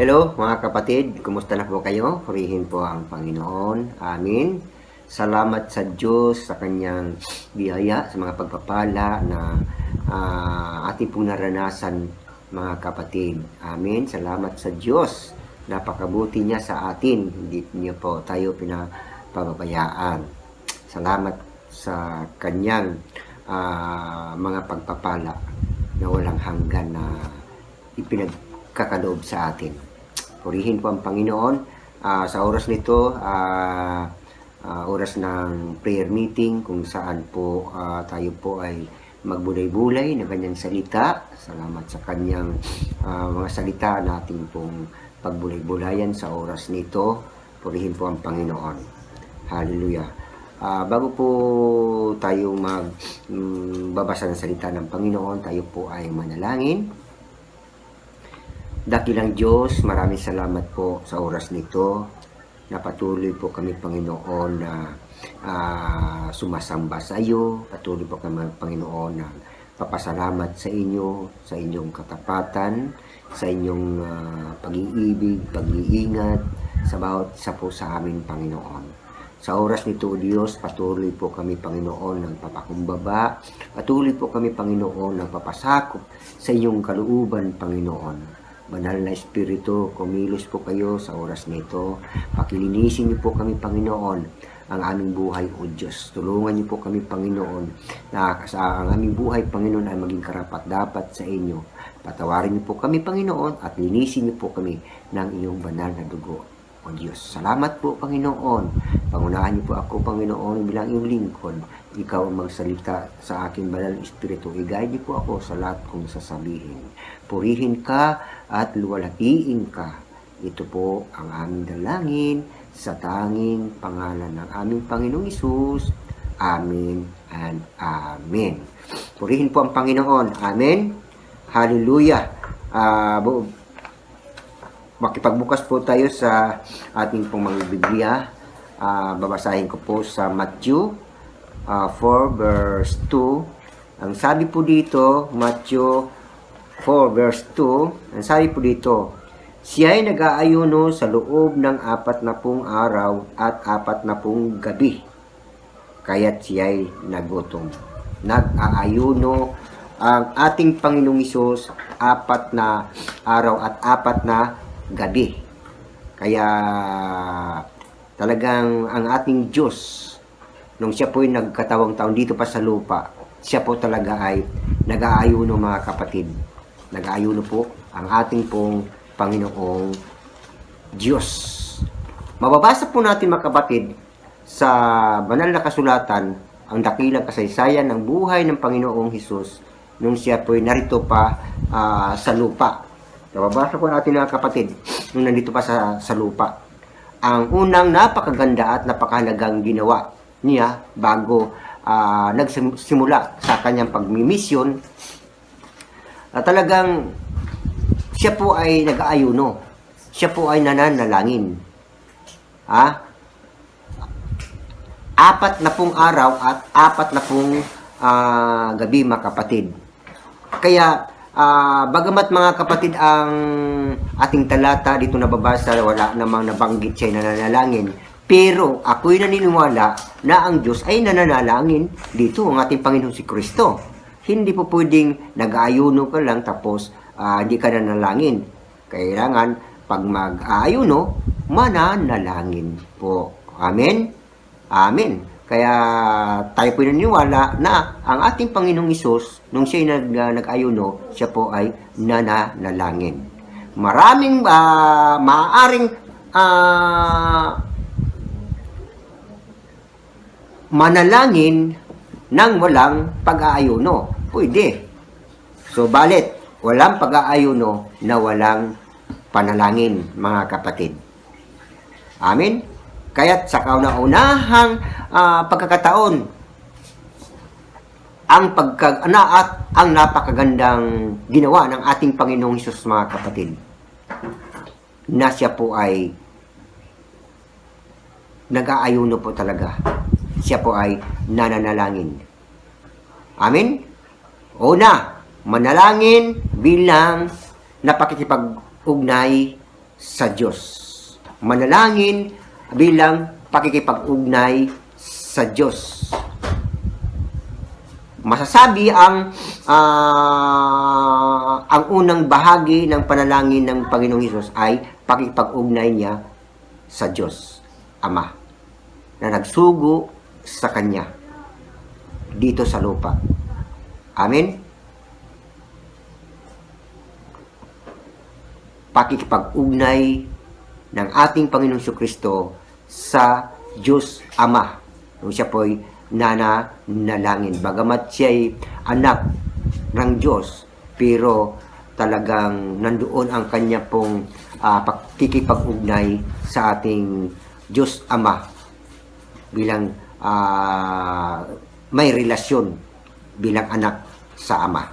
Hello mga kapatid, kumusta na po kayo? Purihin po ang Panginoon. Amin. Salamat sa Diyos sa kanyang biyaya, sa mga pagpapala na ating pong naranasan mga kapatid. Amin. Salamat sa Diyos. Napakabuti niya sa atin. Hindi niya po tayo pinapabayaan. Salamat sa kanyang mga pagpapala na walang hanggan na ipinagkakaloob sa atin. Purihin po ang Panginoon. Sa oras nito, oras ng prayer meeting kung saan po tayo po ay magbulay-bulay ng kanyang salita. Salamat sa kanyang mga salita natin pong pagbulay-bulayan sa oras nito. Purihin po ang Panginoon. Hallelujah. Bago po tayo magbabasa ng salita ng Panginoon, tayo po ay manalangin. Dakilang Diyos, maraming salamat po sa oras nito na patuloy po kami, Panginoon, na sumasamba sa iyo. Patuloy po kami, Panginoon, na papasalamat sa inyo, sa inyong katapatan, sa inyong pag-iibig, pag-iingat, sa bawat isa po sa amin, Panginoon. Sa oras nito, Diyos, patuloy po kami, Panginoon, ng papakumbaba. Patuloy po kami, Panginoon, ng papasakop sa inyong kalooban, Panginoon. Banal na Espiritu, kumilos po kayo sa oras nito. Pakilinisin niyo po kami, Panginoon, ang aming buhay, O Diyos. Tulungan niyo po kami, Panginoon, na ang aming buhay, Panginoon, ay maging karapat-dapat sa inyo. Patawarin niyo po kami, Panginoon, at linisin niyo po kami ng iyong banal na dugo, O Diyos. Salamat po, Panginoon. Pangunahan niyo po ako, Panginoon, bilang iyong lingkod. Ikaw ang magsalita sa aking banal na Espiritu. I-guide niyo po ako sa lahat kong sasabihin. Purihin ka at luwalhatiin ka. Ito po ang aming dalangin sa tanging pangalan ng aming Panginoong Hesus. Amen and Amen. Purihin po ang Panginoon. Amen. Hallelujah. Makipagbukas po tayo sa ating pong mga Biblia. Babasahin ko po sa Matthew 4 verse 2. Ang sabi po dito, Matthew 4 verse 2, ang sabi po dito, siya ay nag-aayuno sa loob ng 40 araw at 40 gabi. Kaya't siya ay nagutom. Nag-aayuno ang ating Panginoong Hesus 4 na araw at 4 na gabi. Kaya talagang ang ating Diyos, nung siya po ay nagkatawang taon dito pa sa lupa, siya po talaga ay nag-aayuno, mga kapatid. Nag-aayuno po ang ating pong Panginoong Diyos. Mababasa po natin, mga kapatid, sa banal na kasulatan, ang dakilang kasaysayan ng buhay ng Panginoong Hesus nung siya po ay narito pa sa lupa. Mababasa po natin, mga kapatid, nung nandito pa sa lupa. Ang unang napakaganda at napakahalagang ginawa niya bago nagsimula sa kanyang pagmimisyon, talagang siya po ay nag-aayuno. Siya po ay nananalangin. 40 araw at 40 gabi, mga kapatid. Kaya bagamat, mga kapatid, ang ating talata dito nababasa, wala namang nabanggit siya nananalangin. Pero ako'y naniniwala na ang Diyos ay nananalangin dito, ang ating Panginoon si Kristo. Hindi po pwedeng nag-aayuno ka lang tapos hindi ka nanalangin. Kailangan pag mag-aayuno, mananalangin po. Amen? Amen. Kaya tayo po naniniwala na ang ating Panginoong Hesus, nung siya nag-ayuno, siya po ay nananalangin. Maraming maaaring manalangin nang walang pag-aayuno. Pwede. So, balit, walang pag-aayuno na walang panalangin, mga kapatid. Amen? Kaya't sa kauna-unahang pagkakataon, ang napakagandang ginawa ng ating Panginoong Hesus, mga kapatid, na siya po ay nag-aayuno po talaga. Siya po ay nananalangin. Amen? Una, manalangin bilang napakikipag-ugnay sa Diyos. Manalangin bilang pakikipag-ugnay sa Diyos. Masasabi ang unang bahagi ng panalangin ng Panginoong Hesus ay pakikipag-ugnay niya sa Diyos Ama na nagsugo sa Kanya dito sa lupa. Amen? Pakikipag-ugnay ng ating Panginoong Jesucristo sa Diyos Ama. Nung siya po'y nanalangin. Bagamat siya'y anak ng Diyos, pero talagang nandoon ang kanya pong pakikipag-ugnay sa ating Diyos Ama bilang may relasyon bilang anak sa Ama.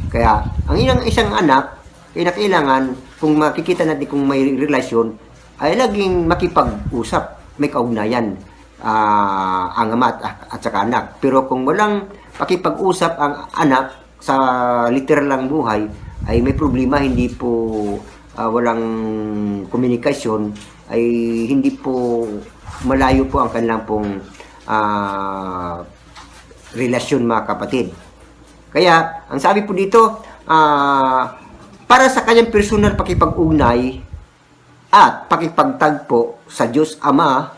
Kaya ang isang anak ay kailangan, kung makikita natin kung may relasyon, ay laging makipag-usap, may kaugnayan ang ama at saka anak. Pero kung walang pakipag-usap ang anak sa literal lang buhay, ay may problema, hindi po walang komunikasyon, ay hindi po malayo po ang kanilang pong relasyon, mga kapatid. Kaya ang sabi po dito, para sa kanyang personal pakipag-ugnay at pakipagtagpo sa Diyos Ama,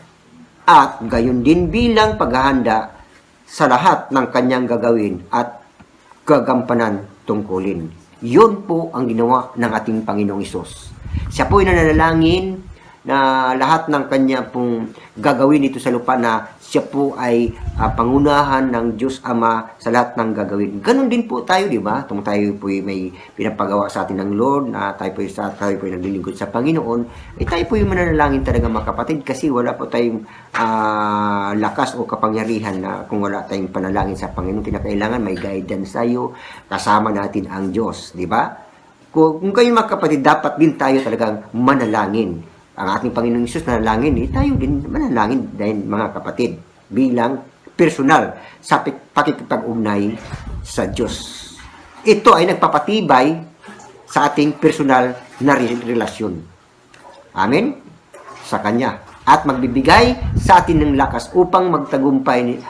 at gayon din bilang paghahanda sa lahat ng kanyang gagawin at gagampanan tungkulin. Yun po ang ginawa ng ating Panginoong Hesus. Siya po ay nananalangin na lahat ng kanya pong gagawin dito sa lupa, na siya po ay pangunahan ng Diyos Ama sa lahat ng gagawin. Ganon din po tayo, di ba? Kung tayo po may pinapagawa sa atin ng Lord, na tayo po ay naglilingkod sa Panginoon, tayo po yung mananalangin talaga, mga kapatid, kasi wala po tayong lakas o kapangyarihan na kung wala tayong panalangin sa Panginoon. Kinakailangan may guidance tayo, kasama natin ang Diyos, di ba? Kung kayo, mga kapatid, dapat din tayo talagang manalangin. Ang ating Panginoong Hesus nanalangin, tayo din manalangin din, mga kapatid, bilang personal sa pakikipag-ugnay sa Diyos. Ito ay nagpapatibay sa ating personal na relasyon. Amen? Sa Kanya. At magbibigay sa atin ng lakas upang magtatagumpay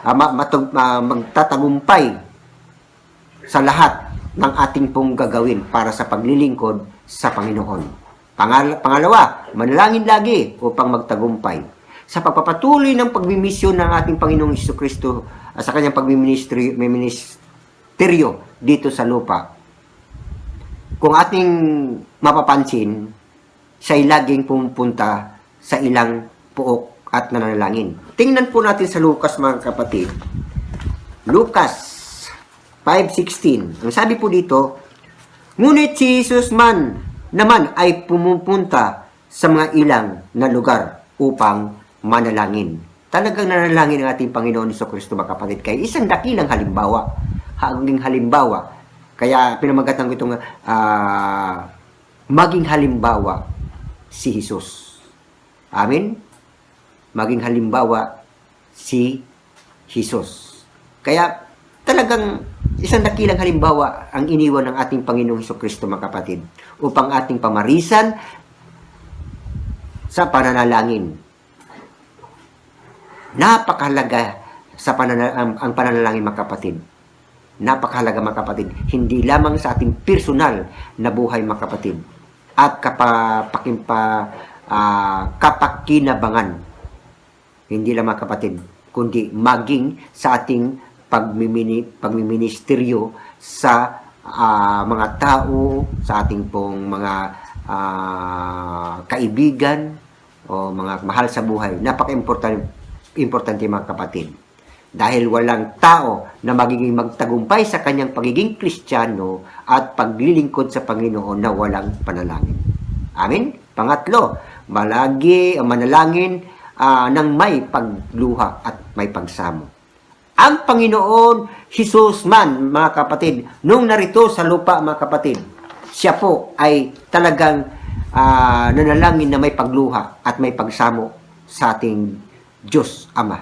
sa lahat ng ating pong gagawin para sa paglilingkod sa Panginoon. Pangalawa, manalangin lagi upang magtagumpay sa pagpapatuloy ng pagmimisyon ng ating Panginoong Jesucristo sa kanyang pagmiministeryo dito sa lupa. Kung ating mapapansin, siya'y laging pumupunta sa ilang puok at nananalangin. Tingnan po natin sa Lucas, mga kapatid. Lucas 5:16. Ang sabi po dito, ngunit si Jesus naman ay pumupunta sa mga ilang na lugar upang manalangin. Talagang nanalangin ng ating Panginoon Jesucristo, mga kapatid, kay isang dakilang halimbawa. Kaya pinamagatan ko itong maging halimbawa si Jesus. Amen? Maging halimbawa si Jesus. Kaya talagang isang dakilang halimbawa ang iniwan ng ating Panginoong Jesucristo, mga kapatid, upang ating pamarisan sa pananalangin. Napakahalaga ang pananalangin, mga kapatid. Napakahalaga, mga kapatid. Hindi lamang sa ating personal na buhay, mga kapatid, at kapakinabangan. Hindi lang, mga kapatid, kundi maging sa ating pagmiministeryo sa mga tao, sa ating pong mga kaibigan o mga mahal sa buhay. Napaka-importante, mga kapatid. Dahil walang tao na magiging magtagumpay sa kanyang pagiging Kristiyano at paglilingkod sa Panginoon na walang panalangin. Amen? Pangatlo, manalangin ng may pagluha at may pagsamo. Ang Panginoon Hesus mga kapatid, nung narito sa lupa, mga kapatid, siya po ay talagang nanalangin na may pagluha at may pagsamo sa ating Diyos Ama.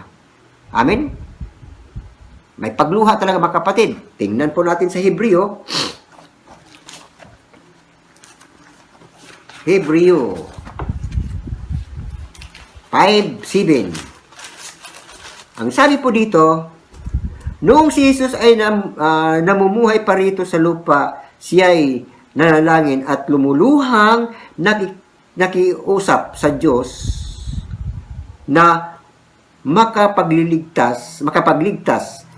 Amen? May pagluha talaga, mga kapatid. Tingnan po natin sa Hebreo 5:7. Ang sabi po dito, noong si Jesus ay namumuhay pa rito sa lupa, siya ay nanalangin at lumuluhang nakiusap sa Diyos na makapagligtas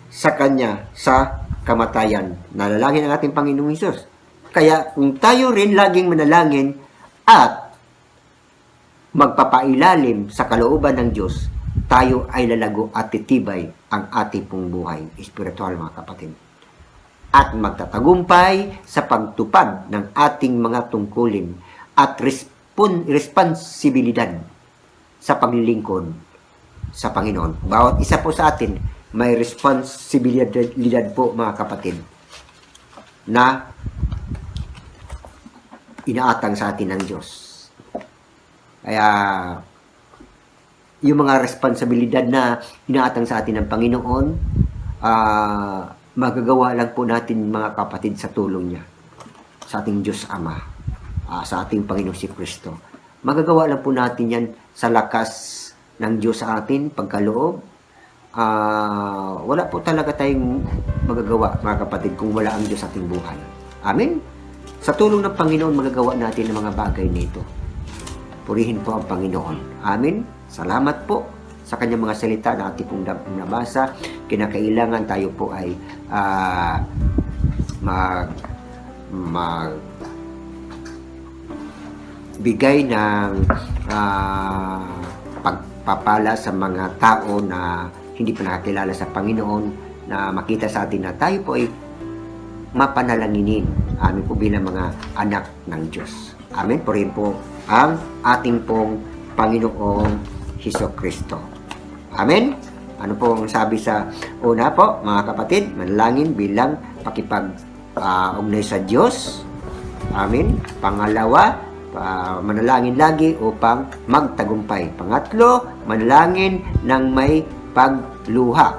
sa kanya sa kamatayan. Nanalangin ang ating Panginoong Hesus. Kaya kung tayo rin laging manalangin at magpapailalim sa kalooban ng Diyos, tayo ay lalago at titibay ang ating pong buhay espiritual, mga kapatid. At magtatagumpay sa pagtupad ng ating mga tungkulin at responsibilidad sa paglilingkod sa Panginoon. Bawat isa po sa atin may responsibilidad po, mga kapatid, na inaatang sa atin ng Diyos. Kaya yung mga responsibilidad na inaatang sa atin ng Panginoon, magagawa lang po natin, mga kapatid, sa tulong niya, sa ating Diyos Ama, sa ating Panginoong si Kristo. Magagawa lang po natin yan sa lakas ng Diyos sa atin, pagkaloob. Wala po talaga tayong magagawa, mga kapatid, kung wala ang Diyos sa ating buhay. Amen? Sa tulong ng Panginoon, magagawa natin ang mga bagay nito. Purihin po ang Panginoon. Amen? Salamat po sa kanyang mga salita na ating pong nabasa. Kinakailangan tayo po ay bigay ng pagpapala sa mga tao na hindi pa nakakilala sa Panginoon, na makita sa atin na tayo po ay mapanalanginin. Amin po bilang mga anak ng Diyos. Amen. Purihin po ang ating pong Panginoong Hesukristo. Amen. Ano po ang sabi sa una po, mga kapatid? Manalangin bilang pakipag-ugnay sa Diyos. Amen. Pangalawa, manalangin lagi upang magtagumpay. Pangatlo, manalangin ng may pagluha,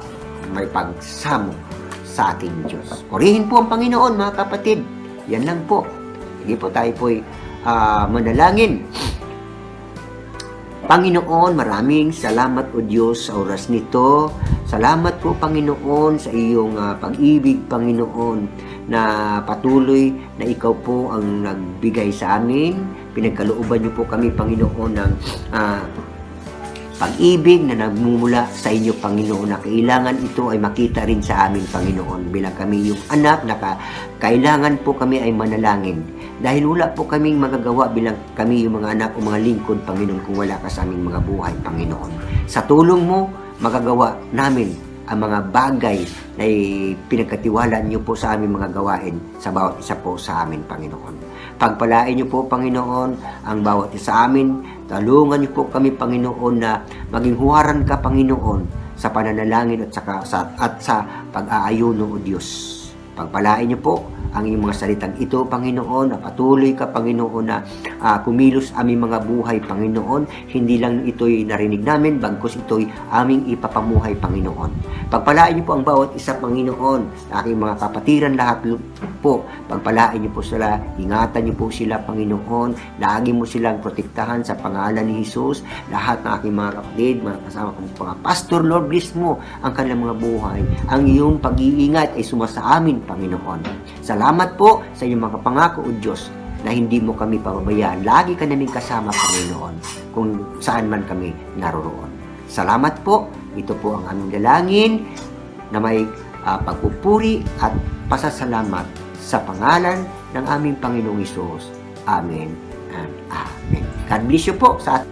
may pagsamo sa ating Diyos. Purihin po ang Panginoon, mga kapatid. Yan lang po. Sige po, tayo po'y manalangin. Panginoon, maraming salamat o Diyos sa oras nito. Salamat po, Panginoon, sa iyong pag-ibig, Panginoon, na patuloy na ikaw po ang nagbigay sa amin. Pinagkalooban niyo po kami, Panginoon, ng pag-ibig na nagmumula sa inyo, Panginoon, na kailangan ito ay makita rin sa amin, Panginoon, bilang kami yung anak na kailangan po kami ay manalangin. Dahil wala po kaming magagawa bilang kami yung mga anak o mga lingkod, Panginoon, kung wala ka sa aming mga buhay, Panginoon. Sa tulong mo, magagawa namin ang mga bagay na pinagkatiwalaan niyo po sa aming mga gawain sa bawat isa po sa amin, Panginoon. Pagpalain niyo po, Panginoon, ang bawat isa sa amin. Talungan niyo po kami, Panginoon, na maging huwaran ka, Panginoon, sa pananalangin at sa pag-aayuno, O Diyos. Pagpalain niyo po ang iyong mga salitang ito, Panginoon, na patuloy ka, Panginoon, na kumilos aming mga buhay, Panginoon. Hindi lang ito'y narinig namin, bagkus ito'y aming ipapamuhay, Panginoon. Pagpalain niyo po ang bawat isa, Panginoon, aking mga kapatiran lahat po. Pagpalain niyo po sila, ingatan niyo po sila, Panginoon. Lagi mo silang protektahan sa pangalan ni Jesus. Lahat ng aking mga kapatid, mga kasama kong mga pastor, Lord, bless mo ang kanilang mga buhay. Ang iyong pag-iingat ay sumasa amin, Panginoon. Salamat po sa iyong mga pangako, O Diyos, na hindi mo kami pababayaan. Lagi ka namin kasama, Panginoon, kung saan man kami naroroon. Salamat po. Ito po ang aming dalangin na may pagpupuri at pasasalamat sa pangalan ng aming Panginoong Hesus. Amen and Amen. God bless you po sa